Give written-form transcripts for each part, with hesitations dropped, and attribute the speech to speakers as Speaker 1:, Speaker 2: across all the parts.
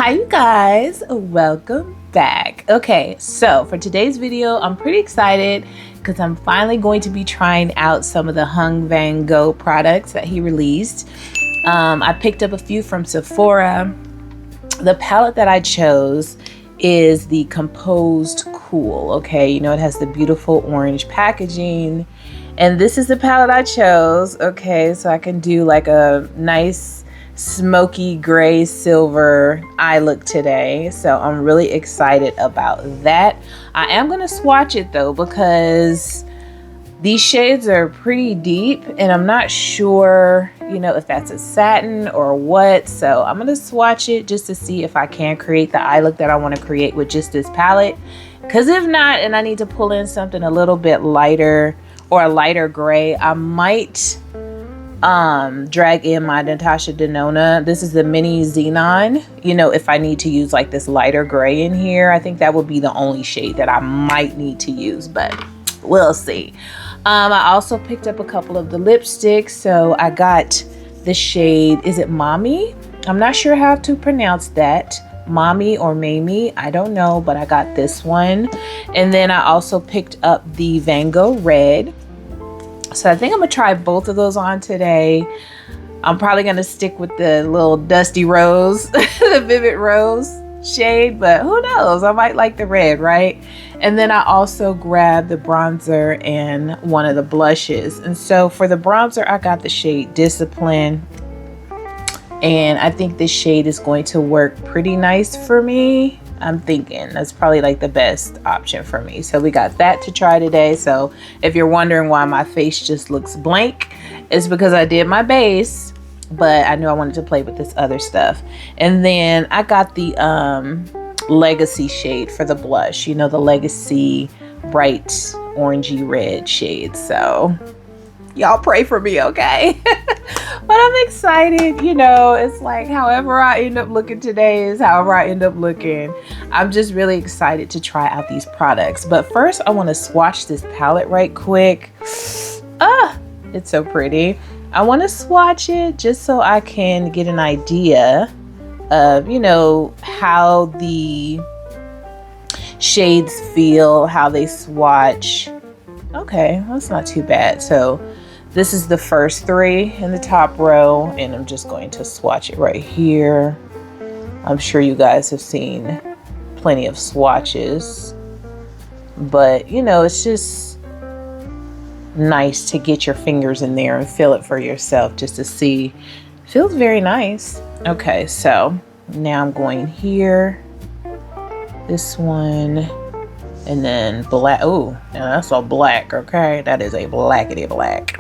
Speaker 1: Hi you guys, welcome back. Okay, so for today's video I'm pretty excited because I'm finally going to be trying out some of the Vanggo products that he released. I picked up a few from Sephora. The palette that I chose is the Composed Cool. Okay, you know, it has the beautiful orange packaging, and this is the palette I chose. Okay, so I can do like a nice smoky gray silver eye look today, so I'm really excited about that. I am going to swatch it though because these shades are pretty deep and I'm not sure, you know, if that's a satin or what, so I'm going to swatch it just to see if I can create the eye look that I want to create with just this palette, because if not, and I need to pull in something a little bit lighter or a lighter gray, I might drag in my Natasha Denona. This is the mini xenon, you know, if I need to use like this lighter gray in here. I think that would be the only shade that I might need to use, but we'll see. I also picked up a couple of the lipsticks, so I got the shade, is it Mommy? I'm not sure how to pronounce that, Mommy or Mamie, I don't know, but I got this one. And then I also picked up the Vanggo red. So I think I'm gonna try both of those on today. I'm probably gonna stick with the little dusty rose, the vivid rose shade, but who knows? I might like the red, right? And then I also grabbed the bronzer and one of the blushes. And so for the bronzer, I got the shade Discipline. And I think this shade is going to work pretty nice for me. I'm thinking that's probably like the best option for me. So we got that to try today. So if you're wondering why my face just looks blank, it's because I did my base, but I knew I wanted to play with this other stuff. And then I got the Legacy shade for the blush, you know, the Legacy bright orangey red shade. So y'all pray for me, okay? But I'm excited, you know, it's like however I end up looking today is however I end up looking. I'm just really excited to try out these products. But first I want to swatch this palette right quick. It's so pretty. I want to swatch it just so I can get an idea of, you know, how the shades feel, how they swatch. Okay, that's not too bad. So this is the first three in the top row, and I'm just going to swatch it right here. I'm sure you guys have seen plenty of swatches, but you know, it's just nice to get your fingers in there and feel it for yourself just to see. Feels very nice. Okay, so now I'm going here, this one, and then black. Oh, now that's all black. Okay, that is a blackety black.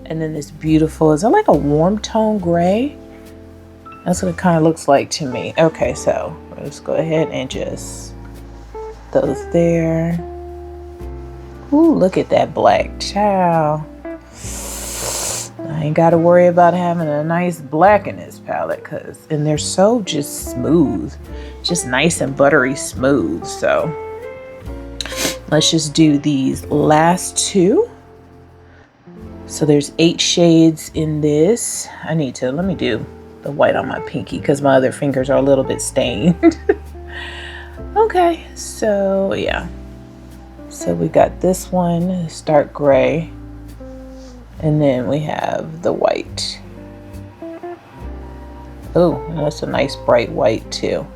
Speaker 1: And then this beautiful, is that like a warm tone gray? That's what it kind of looks like to me. Okay, so let's go ahead and just those there. Ooh, look at that black, child. I ain't got to worry about having a nice black in this palette, and they're so just smooth, just nice and buttery smooth. So let's just do these last two. So there's 8 shades in this. Let me do the white on my pinky because my other fingers are a little bit stained. Okay, so yeah. So we got this one, it's dark gray. And then we have the white. Oh, that's a nice bright white too,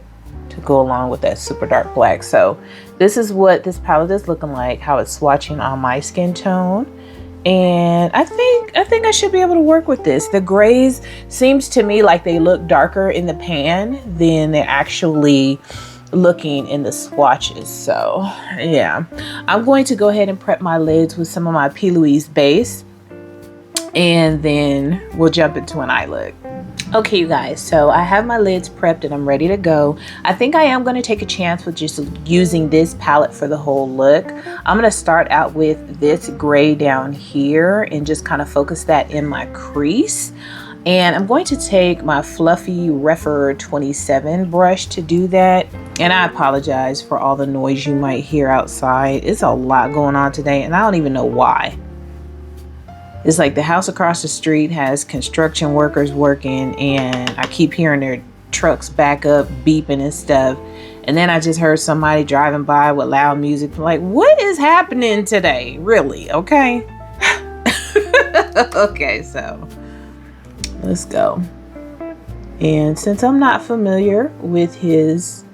Speaker 1: to go along with that super dark black. So this is what this palette is looking like, how it's swatching on my skin tone. And I think I should be able to work with this. The grays seems to me like they look darker in the pan than they're actually looking in the swatches. So yeah, I'm going to go ahead and prep my lids with some of my P. Louise base, and then we'll jump into an eye look. Okay, you guys, so I have my lids prepped and I'm ready to go. I think I am going to take a chance with just using this palette for the whole look. I'm going to start out with this gray down here and just kind of focus that in my crease. And I'm going to take my fluffy Refer 27 brush to do that. And I apologize for all the noise you might hear outside. It's a lot going on today and I don't even know why. It's like the house across the street has construction workers working, and I keep hearing their trucks back up beeping and stuff. And then I just heard somebody driving by with loud music. I'm like, what is happening today? Really? Okay. Okay, so let's go. And since I'm not familiar with his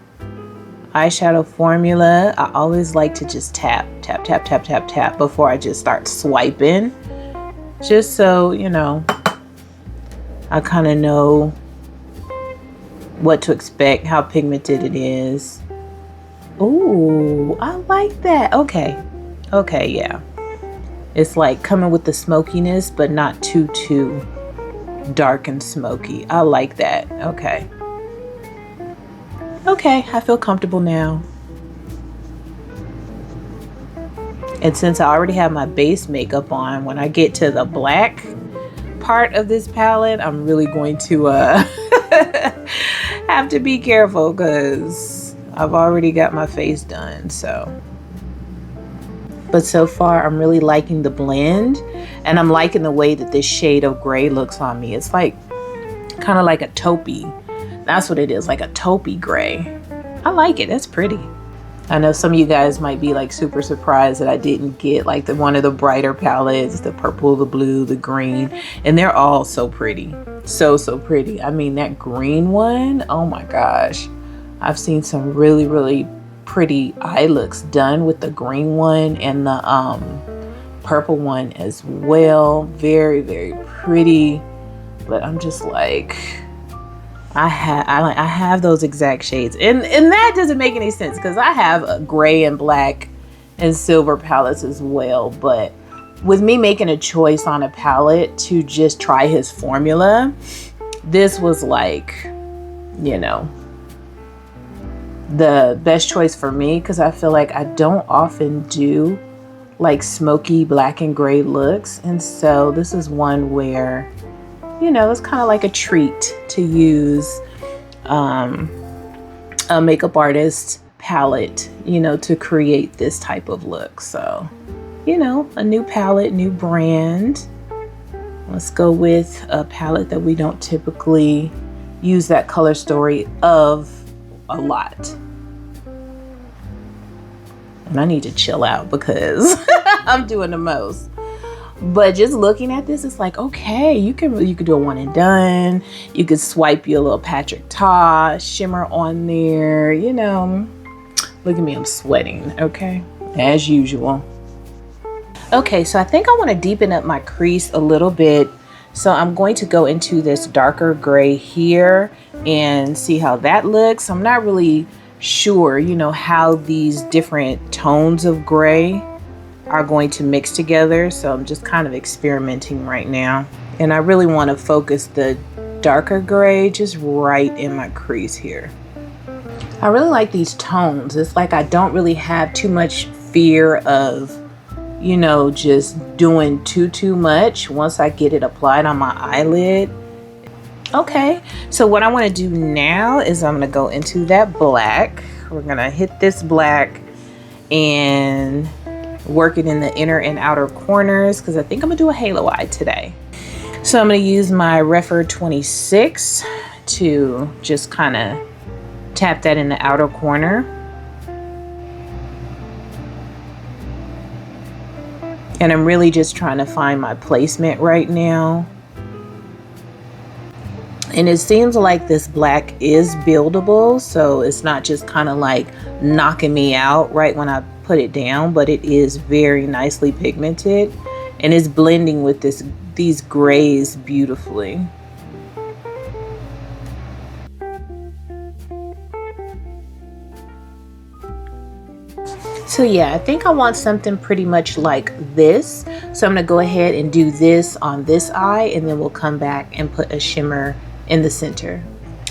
Speaker 1: eyeshadow formula, I always like to just tap before I just start swiping. Just so, you know, I kind of know what to expect, how pigmented it is. Ooh, I like that. Okay. Okay, yeah. It's like coming with the smokiness, but not too dark and smoky. I like that. Okay. Okay, I feel comfortable now. And since I already have my base makeup on, when I get to the black part of this palette, I'm really going to have to be careful because I've already got my face done, so. But so far, I'm really liking the blend, and I'm liking the way that this shade of gray looks on me. It's like kind of like a taupey. That's what it is, like a taupey gray. I like it. It's pretty. I know some of you guys might be like super surprised that I didn't get like one of the brighter palettes, the purple, the blue, the green, and they're all so pretty. So pretty. I mean, that green one, oh my gosh. I've seen some really pretty eye looks done with the green one and the purple one as well. Very pretty. But I'm just like, I have those exact shades, and that doesn't make any sense because I have a gray and black and silver palettes as well. But with me making a choice on a palette to just try his formula, this was like, you know, the best choice for me, because I feel like I don't often do like smoky black and gray looks, and so this is one where, you know, it's kind of like a treat to use a makeup artist palette, you know, to create this type of look. So, you know, a new palette, new brand. Let's go with a palette that we don't typically use that color story of a lot. And I need to chill out because I'm doing the most. But just looking at this, it's like, okay, you could do a one and done. You could swipe your little Patrick Ta shimmer on there, you know. Look at me, I'm sweating, okay? As usual. Okay, so I think I want to deepen up my crease a little bit. So I'm going to go into this darker gray here and see how that looks. I'm not really sure, you know, how these different tones of gray are going to mix together, so I'm just kind of experimenting right now. And I really want to focus the darker gray just right in my crease here. I really like these tones. It's like I don't really have too much fear of, you know, just doing too much once I get it applied on my eyelid. Okay, so what I want to do now is I'm going to go into that black. We're going to hit this black and work it in the inner and outer corners because I think I'm gonna do a halo eye today. So I'm gonna use my Refer 26 to just kind of tap that in the outer corner. And I'm really just trying to find my placement right now. And it seems like this black is buildable, so it's not just kind of like knocking me out right when I put it down, but it is very nicely pigmented and is blending with these grays beautifully. So yeah, I think I want something pretty much like this. So I'm gonna go ahead and do this on this eye, and then we'll come back and put a shimmer in the center.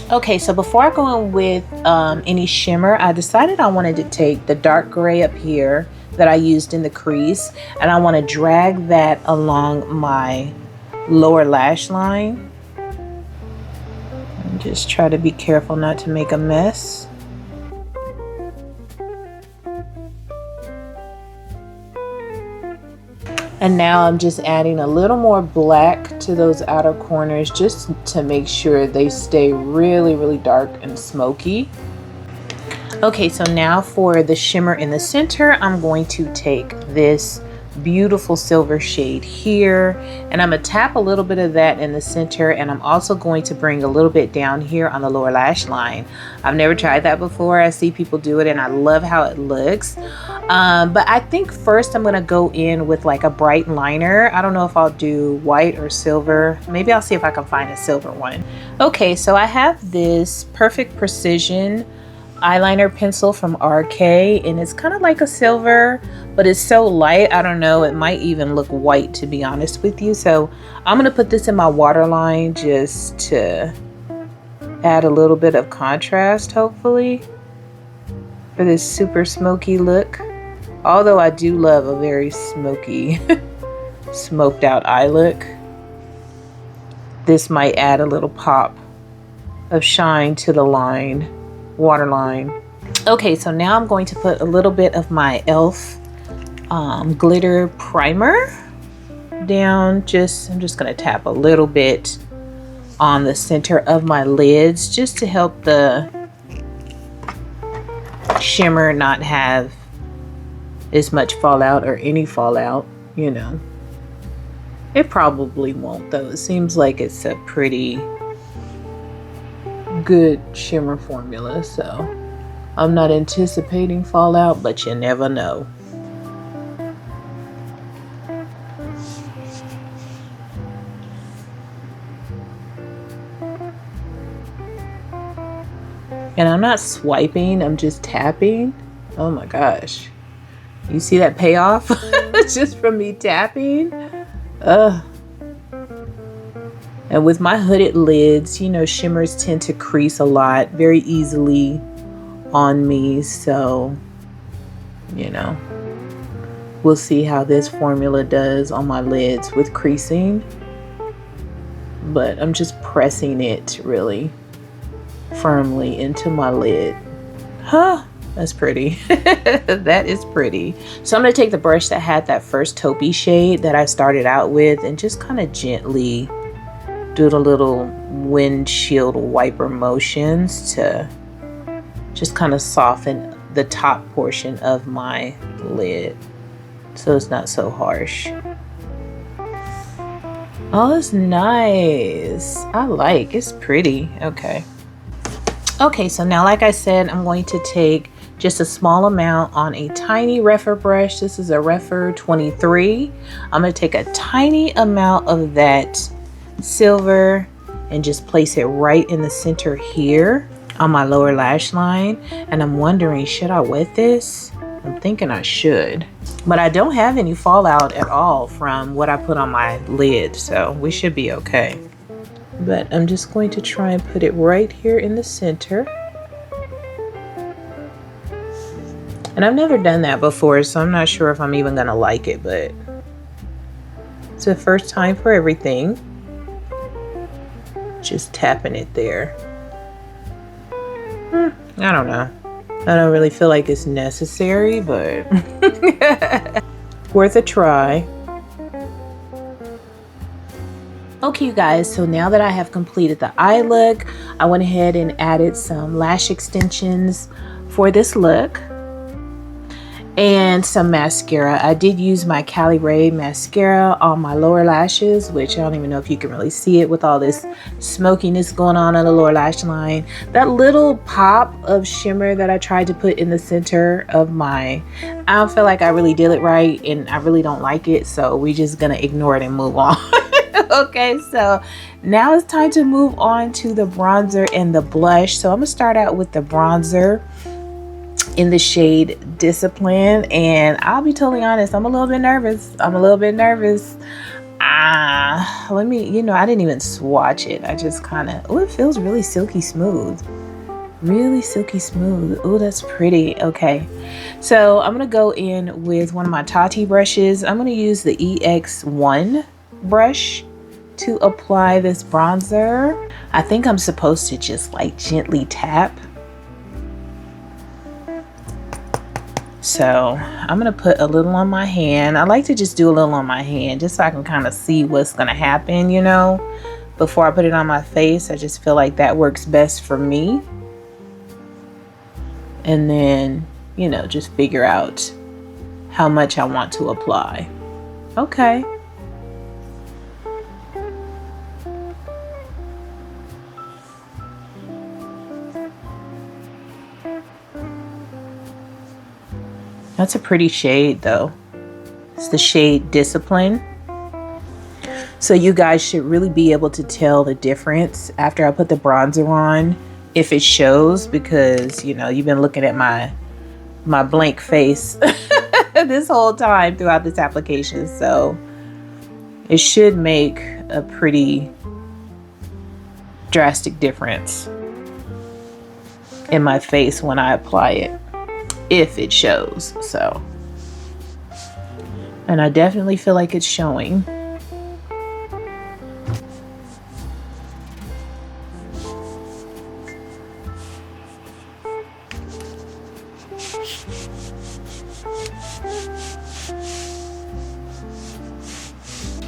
Speaker 1: Okay, so before I go in with any shimmer, I decided I wanted to take the dark gray up here that I used in the crease, and I want to drag that along my lower lash line. And just try to be careful not to make a mess. And now I'm just adding a little more black to those outer corners just to make sure they stay really, really dark and smoky. Okay, so now for the shimmer in the center, I'm going to take this beautiful silver shade here, and I'm gonna tap a little bit of that in the center, and I'm also going to bring a little bit down here on the lower lash line. I've never tried that before. I see people do it and I love how it looks, but I think first I'm gonna go in with like a bright liner. I don't know if I'll do white or silver. Maybe I'll see if I can find a silver one. Okay, so I have this Perfect Precision eyeliner pencil from RK, and it's kind of like a silver, but it's so light, I don't know, it might even look white, to be honest with you. So I'm gonna put this in my waterline just to add a little bit of contrast, hopefully, for this super smoky look. Although I do love a very smoky smoked out eye look, this might add a little pop of shine to the line, waterline. Okay, so now I'm going to put a little bit of my e.l.f. Glitter primer down. I'm just gonna tap a little bit on the center of my lids just to help the shimmer not have as much fallout or any fallout, you know. It probably won't though. It seems like it's a pretty good shimmer formula, so I'm not anticipating fallout, but you never know. And I'm not swiping, I'm just tapping. Oh my gosh. You see that payoff? Just from me tapping? Ugh. And with my hooded lids, you know, shimmers tend to crease a lot very easily on me. So, you know, we'll see how this formula does on my lids with creasing. But I'm just pressing it really firmly into my lid. Huh, that's pretty. That is pretty. So I'm gonna take the brush that had that first taupey shade that I started out with and just kind of gently do the little windshield wiper motions to just kind of soften the top portion of my lid so it's not so harsh. Oh, it's nice. I like, it's pretty. Okay, so now like I said, I'm going to take just a small amount on a tiny Rephr brush. This is a Rephr 23. I'm going to take a tiny amount of that silver and just place it right in the center here on my lower lash line. And I'm wondering, should I wet this? I'm thinking I should, but I don't have any fallout at all from what I put on my lid, so we should be okay. But I'm just going to try and put it right here in the center. And I've never done that before, so I'm not sure if I'm even gonna like it, but it's the first time for everything. Just tapping it there. I don't know. I don't really feel like it's necessary, but worth a try. Okay, you guys, so now that I have completed the eye look, I went ahead and added some lash extensions for this look and some mascara. I did use my Kalmele mascara on my lower lashes, which I don't even know if you can really see it with all this smokiness going on the lower lash line. That little pop of shimmer that I tried to put in the center of my, I don't feel like I really did it right, and I really don't like it, so we're just gonna ignore it and move on. Okay, so now it's time to move on to the bronzer and the blush. So I'm gonna start out with the bronzer in the shade Discipline, and I'll be totally honest, I'm a little bit nervous. Let me, you know, I didn't even swatch it. I just kind of, oh, it feels really silky smooth. Really silky smooth. Oh, that's pretty. Okay, so I'm gonna go in with one of my Tati brushes. I'm gonna use the EX1 brush to apply this bronzer. I think I'm supposed to just like gently tap. So I'm gonna put a little on my hand. I like to just do a little on my hand just so I can kind of see what's gonna happen, you know, before I put it on my face. I just feel like that works best for me. And then, you know, just figure out how much I want to apply. Okay. That's a pretty shade though. It's the shade Discipline. So you guys should really be able to tell the difference after I put the bronzer on, if it shows, because you know, you've been looking at my blank face this whole time throughout this application. So it should make a pretty drastic difference in my face when I apply it, if it shows. So, and I definitely feel like it's showing.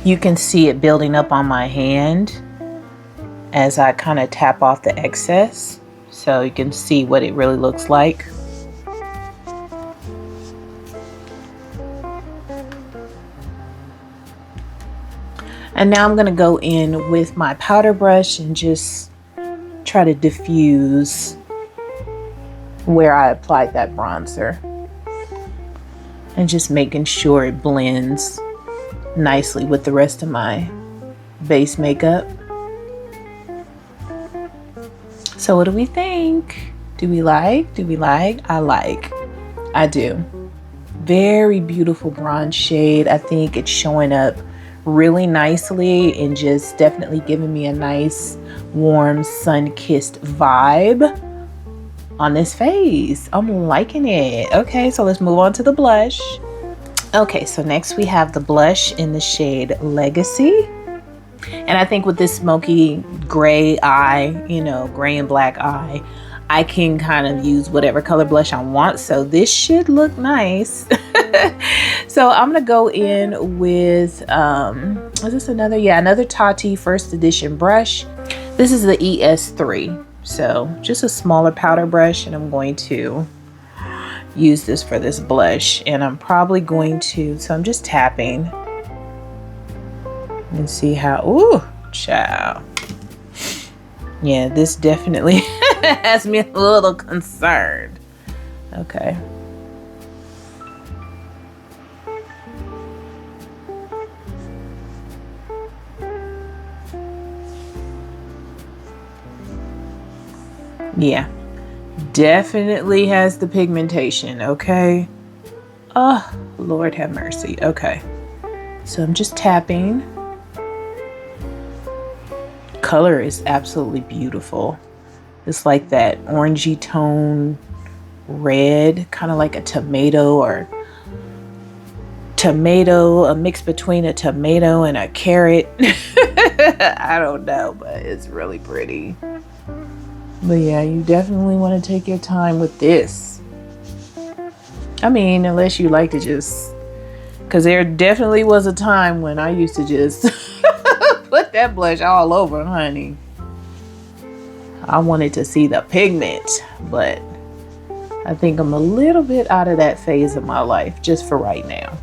Speaker 1: You can see it building up on my hand as I kind of tap off the excess, so you can see what it really looks like. And now I'm going to go in with my powder brush and just try to diffuse where I applied that bronzer. And just making sure it blends nicely with the rest of my base makeup. So what do we think? Do we like? Do we like? I like. I do. Very beautiful bronze shade. I think it's showing up really nicely and just definitely giving me a nice warm sun-kissed vibe on this face. I'm liking it. Okay, so let's move on to the blush. Okay, so next we have the blush in the shade Legacy. And I think with this smoky gray eye, you know, gray and black eye, I can kind of use whatever color blush I want. So this should look nice. So I'm gonna go in with, is this another? Yeah, another Tati first edition brush. This is the ES3. So just a smaller powder brush, and I'm going to use this for this blush. And I'm probably going to, so I'm just tapping and see how, ooh, child. Yeah, this definitely has me a little concerned. Okay. Yeah, definitely has the pigmentation. Okay. Oh, Lord have mercy. Okay. So I'm just tapping. Color is absolutely beautiful. It's like that orangey tone red, kind of like a tomato, or tomato, a mix between a tomato and a carrot. I don't know, but it's really pretty. But yeah, you definitely want to take your time with this. I mean, unless you like to just, because there definitely was a time when I used to just put that blush all over, honey. I wanted to see the pigment, but I think I'm a little bit out of that phase of my life just for right now.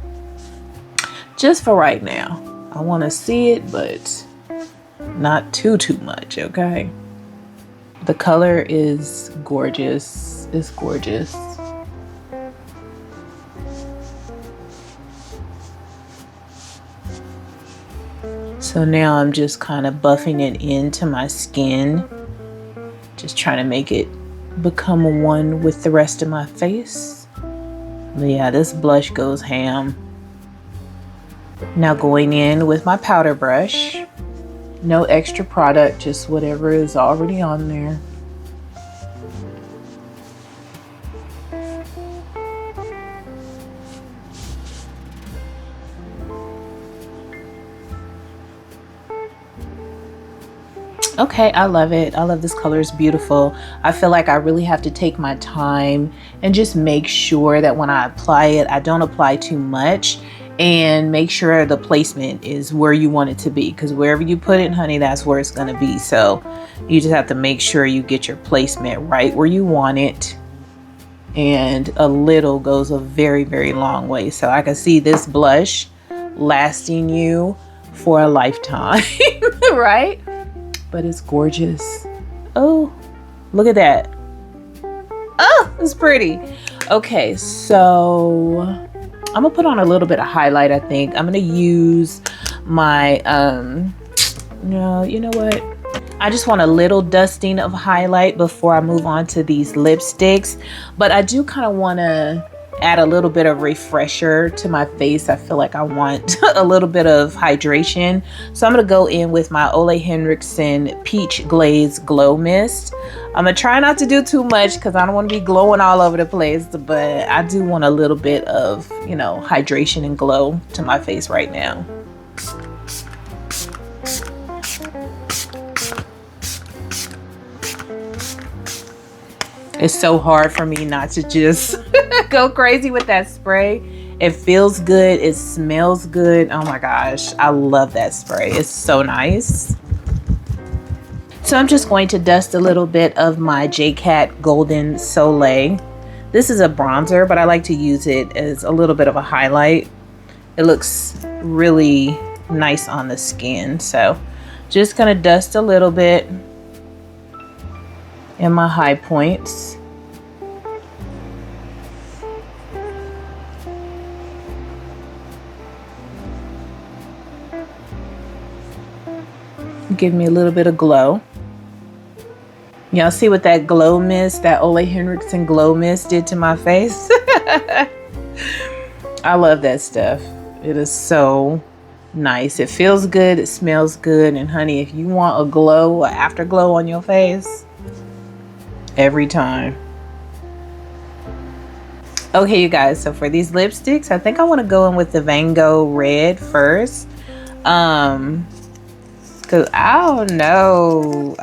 Speaker 1: Just for right now. I want to see it, but not too much, okay? The color is gorgeous. It's gorgeous. So now I'm just kind of buffing it into my skin. Just trying to make it become one with the rest of my face. But yeah, this blush goes ham. Now going in with my powder brush. No extra product, just whatever is already on there. Okay, I love it. I love this color. It's beautiful. I feel like I really have to take my time and just make sure that when I apply it, I don't apply too much, and make sure the placement is where you want it to be, because wherever you put it, honey, that's where it's going to be. So you just have to make sure you get your placement right where you want it. And a little goes a very, very long way. So I can see this blush lasting you for a lifetime, right? But it's gorgeous. Oh, look at that. Oh, it's pretty. Okay, so I'm gonna put on a little bit of highlight. I think I'm gonna use my no, you know what, I just want a little dusting of highlight before I move on to these lipsticks. But I do kind of want to add a little bit of refresher to my face. I feel like I want a little bit of hydration. So I'm going to go in with my Ole Henriksen Peach Glaze Glow Mist. I'm going to try not to do too much because I don't want to be glowing all over the place, but I do want a little bit of, you know, hydration and glow to my face right now. It's so hard for me not to just go crazy with that spray. It feels good. It smells good. Oh my gosh. I love that spray. It's so nice. So I'm just going to dust a little bit of my JCat Golden Soleil. This is a bronzer, but I like to use it as a little bit of a highlight. It looks really nice on the skin. So just gonna dust a little bit in my high points. Give me a little bit of glow. Y'all see what that glow mist, that Ole Henriksen glow mist did to my face? I love that stuff. It is so nice. It feels good. It smells good. And honey, if you want a glow, an afterglow on your face, every time. Okay, you guys, so for these lipsticks, I think I want to go in with the Vanggo red first. Because I don't know.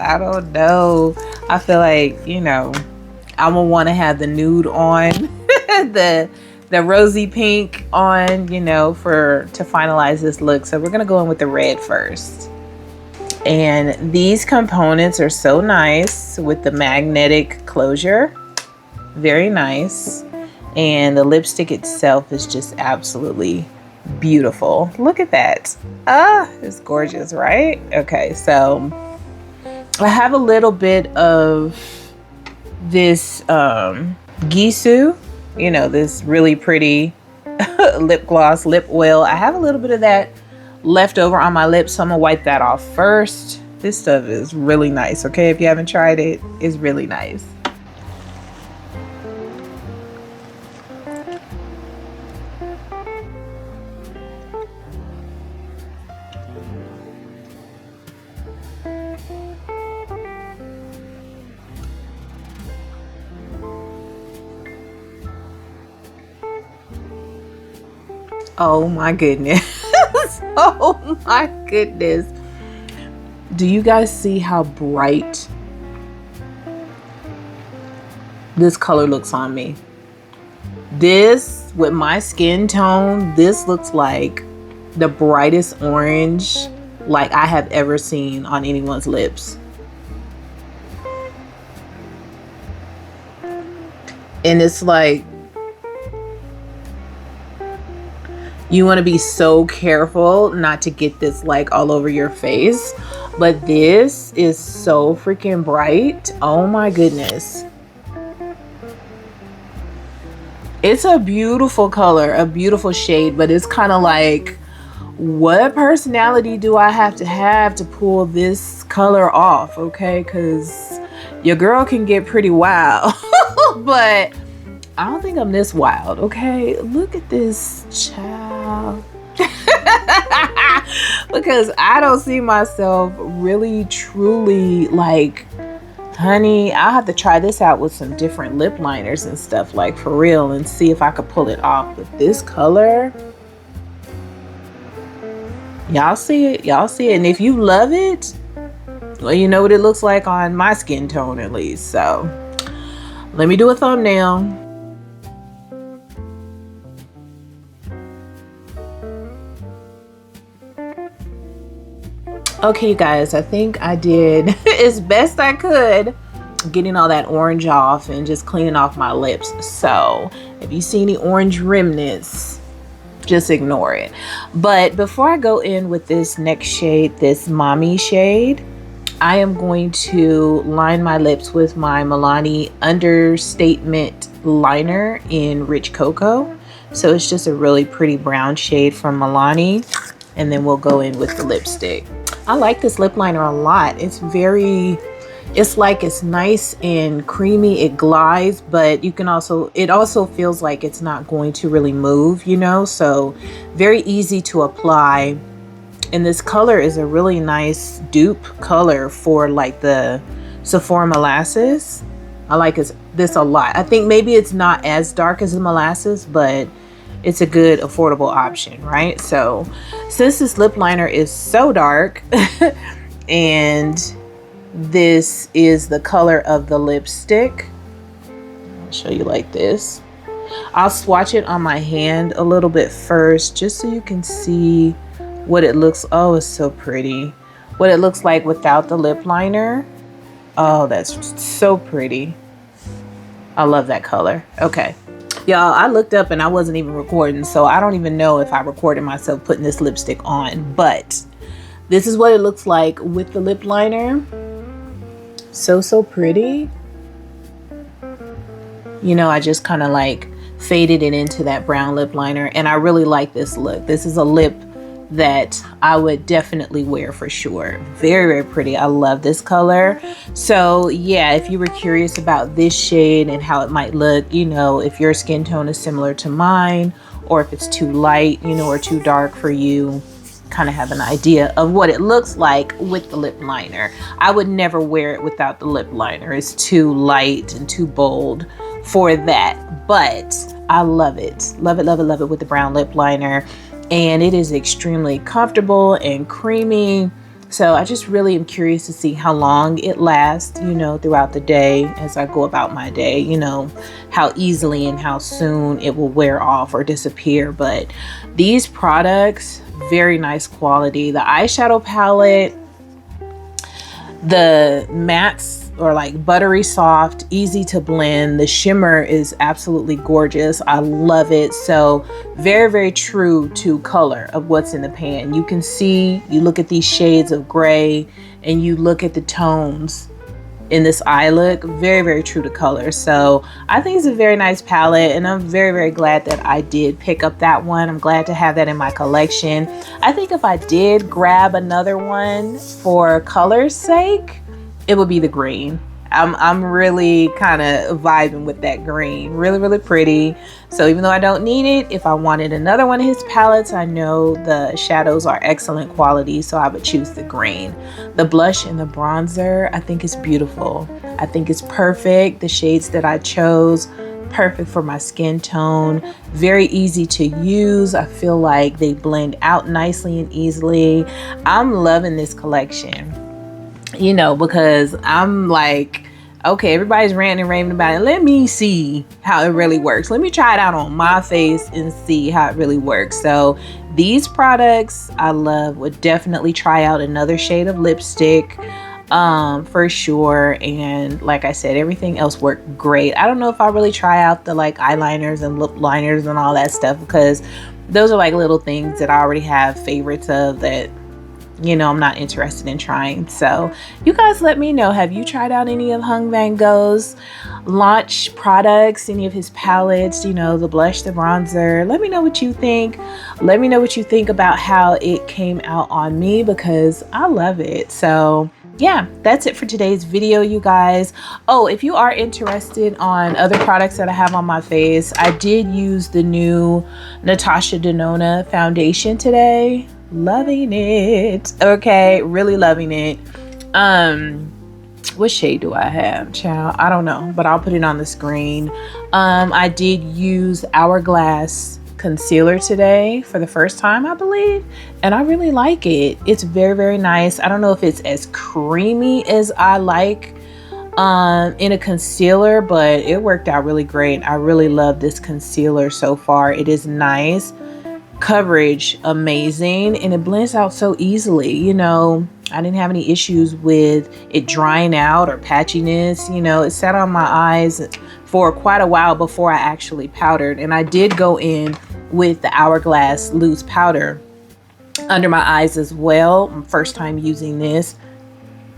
Speaker 1: I feel like, you know, I'm going to want to have the nude on, the rosy pink on, you know, to finalize this look. So we're going to go in with the red first. And these components are so nice with the magnetic closure. Very nice. And the lipstick itself is just absolutely beautiful. Look at that. Ah, it's gorgeous, right? Okay, so I have a little bit of this Gisou, you know, this really pretty lip gloss, lip oil. I have a little bit of that left over on my lips, so I'm gonna wipe that off first. This stuff is really nice. Okay, if you haven't tried it, it's really nice. Oh my goodness. Oh my goodness. Do you guys see how bright this color looks on me? This, with my skin tone, this looks like the brightest orange like I have ever seen on anyone's lips. And it's like, you want to be so careful not to get this like all over your face. But this is so freaking bright. Oh my goodness. It's a beautiful color, a beautiful shade, but it's kind of like, what personality do I have to pull this color off? Okay, because your girl can get pretty wild. But I don't think I'm this wild, okay? Look at this child. Because I don't see myself really, truly like, honey, I'll have to try this out with some different lip liners and stuff, like for real, and see if I could pull it off. But this color, y'all see it, y'all see it. And if you love it, Well, you know what it looks like on my skin tone at least. So let me do a thumbnail. Okay, you guys, I think I did as best I could getting all that orange off and just cleaning off my lips. So if you see any orange remnants, just ignore it. But before I go in with this next shade, this Mommy shade, I am going to line my lips with my Milani Understatement liner in Rich Cocoa. So it's just a really pretty brown shade from Milani, and then we'll go in with the lipstick. I like this lip liner a lot. It's like it's nice and creamy. It glides, but it also feels like it's not going to really move, you know, so very easy to apply. And this color is a really nice dupe color for like the Sephora Molasses. I like this a lot. I think maybe it's not as dark as the Molasses, but it's a good affordable option, right? So since this lip liner is so dark and this is the color of the lipstick, I'll show you like this. I'll swatch it on my hand a little bit first just so you can see what it looks. Oh, it's so pretty. What it looks like without the lip liner. Oh, that's so pretty. I love that color. Okay. Y'all, I looked up and I wasn't even recording, so I don't even know if I recorded myself putting this lipstick on, but this is what it looks like with the lip liner. So pretty. You know, I just kind of like faded it into that brown lip liner, and I really like this look. This is a lip that I would definitely wear for sure. Very pretty. I love this color. So yeah, if you were curious about this shade and how it might look, you know, if your skin tone is similar to mine, or if it's too light, you know, or too dark for you, kind of have an idea of what it looks like with the lip liner. I would never wear it without the lip liner. It's too light and too bold for that, but I love it. Love it with the brown lip liner. And it is extremely comfortable and creamy. So I just really am curious to see how long it lasts, you know, throughout the day as I go about my day, you know, how easily and how soon it will wear off or disappear. But these products, very nice quality. The eyeshadow palette, the mattes are like buttery soft, easy to blend. The shimmer is absolutely gorgeous. I love it. So very true to color of what's in the pan. You can see, you look at these shades of gray and you look at the tones in this eye look, very true to color. So I think it's a very nice palette, and I'm very glad that I did pick up that one. I'm glad to have that in my collection. I think if I did grab another one for color's sake, it would be the green. I'm really kind of vibing with that green. Really pretty. So even though I don't need it, if I wanted another one of his palettes, I know the shadows are excellent quality, so I would choose the green. The blush and the bronzer, I think is beautiful. I think it's perfect. The shades that I chose, perfect for my skin tone. Very easy to use. I feel like they blend out nicely and easily. I'm loving this collection. You know, because I'm like, okay, everybody's ranting and raving about it. Let me see how it really works. Let me try it out on my face and see how it really works. So these products I love. Would definitely try out another shade of lipstick for sure. And like I said, everything else worked great. I don't know if I really try out the like eyeliners and lip liners and all that stuff, because those are like little things that I already have favorites of that, you know, I'm not interested in trying. So you guys let me know, have you tried out any of Hung Vanggo's launch products, any of his palettes, you know, the blush, the bronzer? Let me know what you think. Let me know what you think about how it came out on me, because I love it. So yeah, that's it for today's video, you guys. Oh, if you are interested on other products that I have on my face, I did use the new Natasha Denona foundation today. Loving it. Okay, really loving it. What shade do I have, child? I don't know, but I'll put it on the screen. I did use Hourglass concealer today for the first time, I believe, and I really like it. It's very, very nice. I don't know if it's as creamy as I like in a concealer, but it worked out really great. I really love this concealer so far. It is nice. Coverage amazing, and it blends out so easily. You know, I didn't have any issues with it drying out or patchiness. You know, it sat on my eyes for quite a while before I actually powdered, and I did go in with the Hourglass loose powder under my eyes as well. First time using this.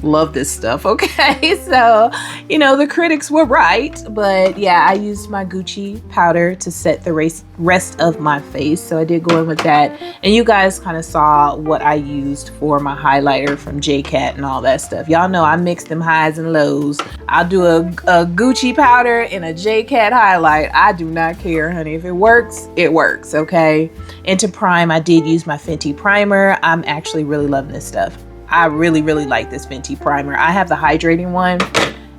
Speaker 1: Love this stuff. Okay, so you know, the critics were right, but yeah, I used my Gucci powder to set the rest of my face, so I did go in with that, and you guys kind of saw what I used for my highlighter from JCat and all that stuff. Y'all know I mix them highs and lows. I'll do a Gucci powder and a JCat highlight. I do not care, honey. If it works, it works. Okay, and to prime, I did use my Fenty primer. I'm actually really loving this stuff. I really, really like this Fenty primer. I have the hydrating one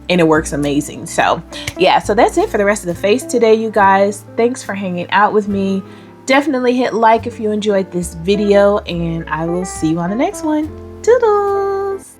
Speaker 1: and it works amazing. So yeah, so that's it for the rest of the face today, you guys. Thanks for hanging out with me. Definitely hit like if you enjoyed this video, and I will see you on the next one. Toodles!